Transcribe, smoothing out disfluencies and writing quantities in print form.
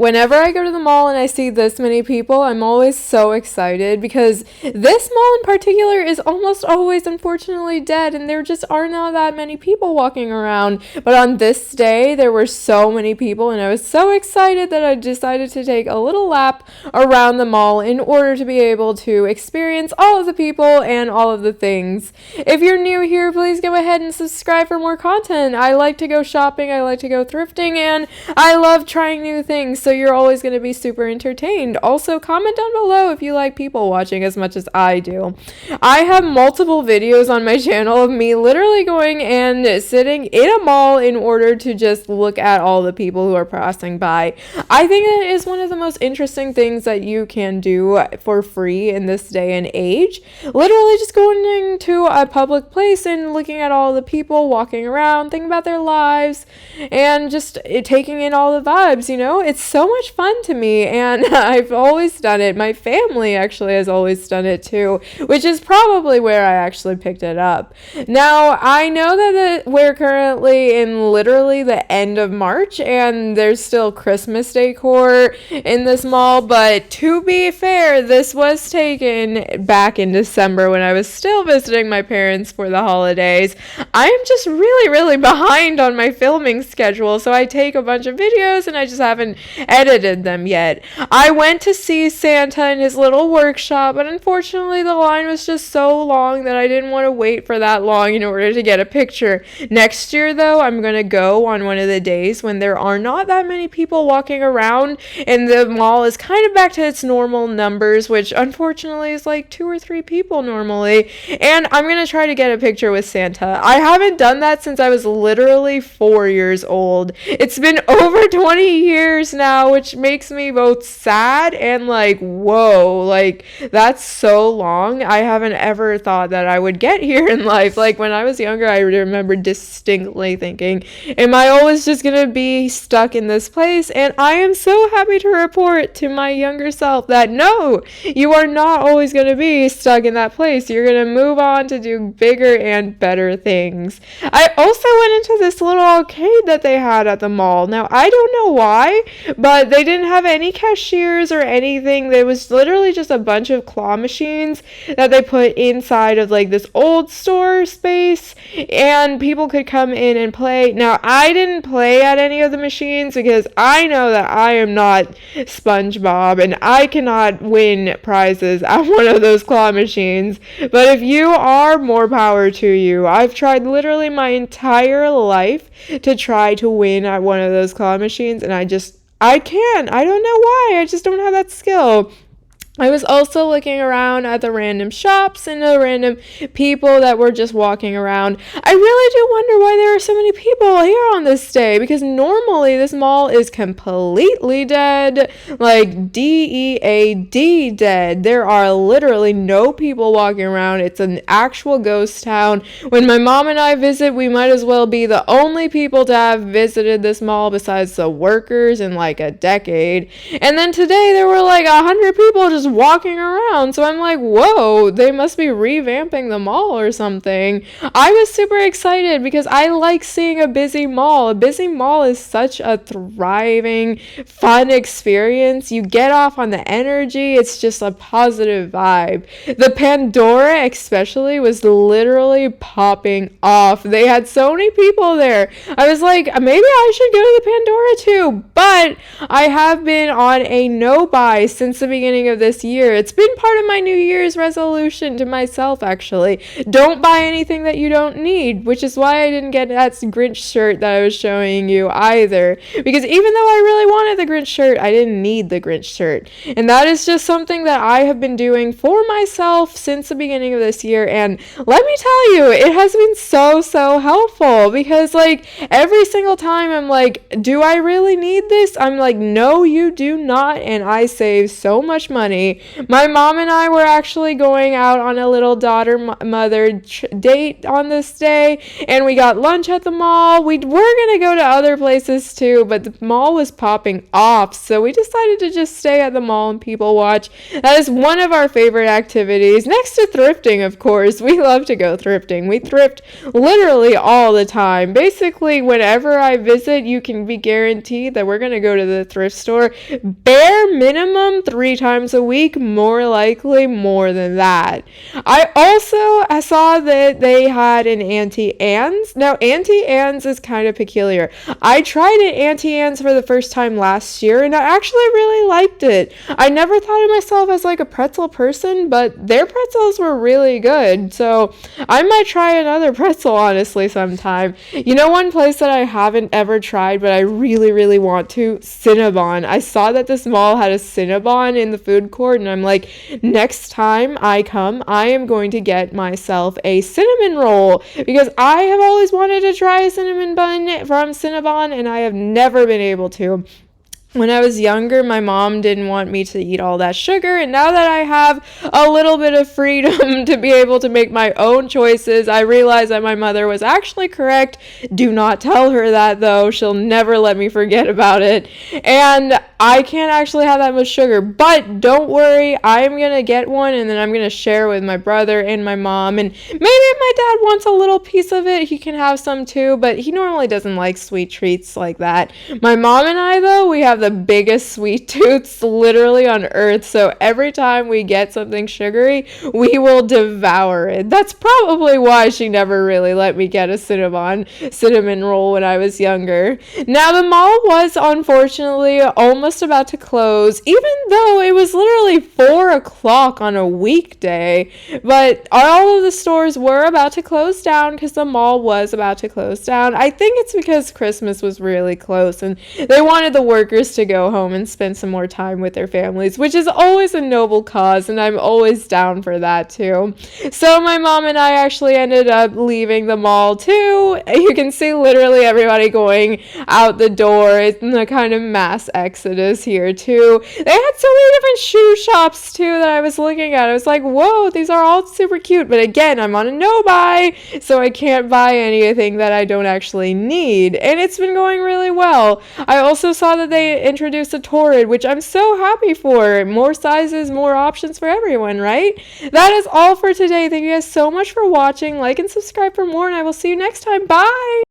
Whenever I go to the mall and I see this many people, I'm always so excited because this mall in particular is almost always unfortunately dead and there just are not that many people walking around. But on this day, there were so many people and I was so excited that I decided to take a little lap around the mall in order to be able to experience all of the people and all of the things. If you're new here, please go ahead and subscribe for more content. I like to go shopping, I like to go thrifting, and I love trying new things. So you're always going to be super entertained. Also, comment down below if you like people watching as much as I do. I have multiple videos on my channel of me literally going and sitting in a mall in order to just look at all the people who are passing by. I think it is one of the most interesting things that you can do for free in this day and age. Literally just going to a public place and looking at all the people walking around, thinking about their lives, and just taking in all the vibes, you know? It's so much fun to me, and I've always done it. My family actually has always done it too, which is probably where I actually picked it up. Now, I know that we're currently in literally the end of March, and there's still Christmas decor in this mall, but to be fair, this was taken back in December when I was still visiting my parents for the holidays. I'm just really behind on my filming schedule, so I take a bunch of videos and I just haven't edited them yet. I went to see Santa in his little workshop, but unfortunately the line was just so long that I didn't want to wait for that long in order to get a picture. Next year though, I'm going to go on one of the days when there are not that many people walking around and the mall is kind of back to its normal numbers, which unfortunately is like 2 or 3 people normally, and I'm going to try to get a picture with Santa. I haven't done that since I was literally 4 years old. It's been over 20 years now, which makes me both sad and like, whoa, like that's so long. I haven't ever thought that I would get here in life. Like when I was younger, I remember distinctly thinking, am I always just gonna be stuck in this place? And I am so happy to report to my younger self that no, you are not always gonna be stuck in that place. You're gonna move on to do bigger and better things. I also went into this little arcade that they had at the mall. Now, I don't know why, but they didn't have any cashiers or anything. There was literally just a bunch of claw machines that they put inside of like this old store space, and people could come in and play. Now, I didn't play at any of the machines because I know that I am not SpongeBob and I cannot win prizes at one of those claw machines. But if you are, more power to you. I've tried literally my entire life to try to win at one of those claw machines, and I can't. I don't know why. I just don't have that skill. I was also looking around at the random shops and the random people that were just walking around. I really do wonder why there are so many people here on this day, because normally this mall is completely dead, like DEAD dead. There are literally no people walking around. It's an actual ghost town. When my mom and I visit, we might as well be the only people to have visited this mall besides the workers in like a decade. And then today there were like 100 people just walking around, so I'm like, whoa, they must be revamping the mall or something. I was super excited because I like seeing a busy mall. A busy mall is such a thriving, fun experience. You get off on the energy. It's just a positive vibe. The Pandora especially was literally popping off. They had so many people there. I was like, maybe I should go to the Pandora too, but I have been on a no buy since the beginning of this year. It's been part of my New Year's resolution to myself, actually. Don't buy anything that you don't need, which is why I didn't get that Grinch shirt that I was showing you either. Because even though I really wanted the Grinch shirt, I didn't need the Grinch shirt. And that is just something that I have been doing for myself since the beginning of this year. And let me tell you, it has been so helpful, because like every single time I'm like, do I really need this? I'm like, no, you do not. And I save so much money funny. My mom and I were actually going out on a little daughter-mother date on this day, and we got lunch at the mall. We were going to go to other places too, but the mall was popping off, so we decided to just stay at the mall and people watch. That is one of our favorite activities, next to thrifting, of course. We love to go thrifting. We thrift literally all the time. Basically, whenever I visit, you can be guaranteed that we're going to go to the thrift store bare minimum 3 times a week, more likely more than that. I saw that they had an Auntie Anne's. Now, Auntie Anne's is kind of peculiar. I tried an Auntie Anne's for the first time last year, and I actually really liked it. I never thought of myself as like a pretzel person, but their pretzels were really good. So I might try another pretzel, honestly, sometime. You know, one place that I haven't ever tried, but I really, really want to? Cinnabon. I saw that this mall had a Cinnabon in the food court, and I'm like, next time I come, I am going to get myself a cinnamon roll, because I have always wanted to try a cinnamon bun from Cinnabon, and I have never been able to. When I was younger, my mom didn't want me to eat all that sugar, and now that I have a little bit of freedom to be able to make my own choices, I realize that my mother was actually correct. Do not tell her that, though. She'll never let me forget about it. And I can't actually have that much sugar, but don't worry, I'm going to get one, and then I'm going to share with my brother and my mom, and maybe if my dad wants a little piece of it, he can have some too, but he normally doesn't like sweet treats like that. My mom and I, though, we have the biggest sweet tooths literally on earth, so every time we get something sugary, we will devour it. That's probably why she never really let me get a cinnamon roll when I was younger. Now, the mall was unfortunately almost about to close, even though it was literally 4 o'clock on a weekday, but all of the stores were about to close down because the mall was about to close down. I think it's because Christmas was really close and they wanted the workers to go home and spend some more time with their families, which is always a noble cause, and I'm always down for that too. So my mom and I actually ended up leaving the mall too. You can see literally everybody going out the door. It's a kind of mass exodus here too. They had so many different shoe shops too that I was looking at. I was like, whoa, these are all super cute, but again, I'm on a no buy, so I can't buy anything that I don't actually need, and it's been going really well. I also saw that they introduced a Torrid, which I'm so happy for. More sizes, more options for everyone, right? That is all for today. Thank you guys so much for watching. Like and subscribe for more, and I will see you next time. Bye!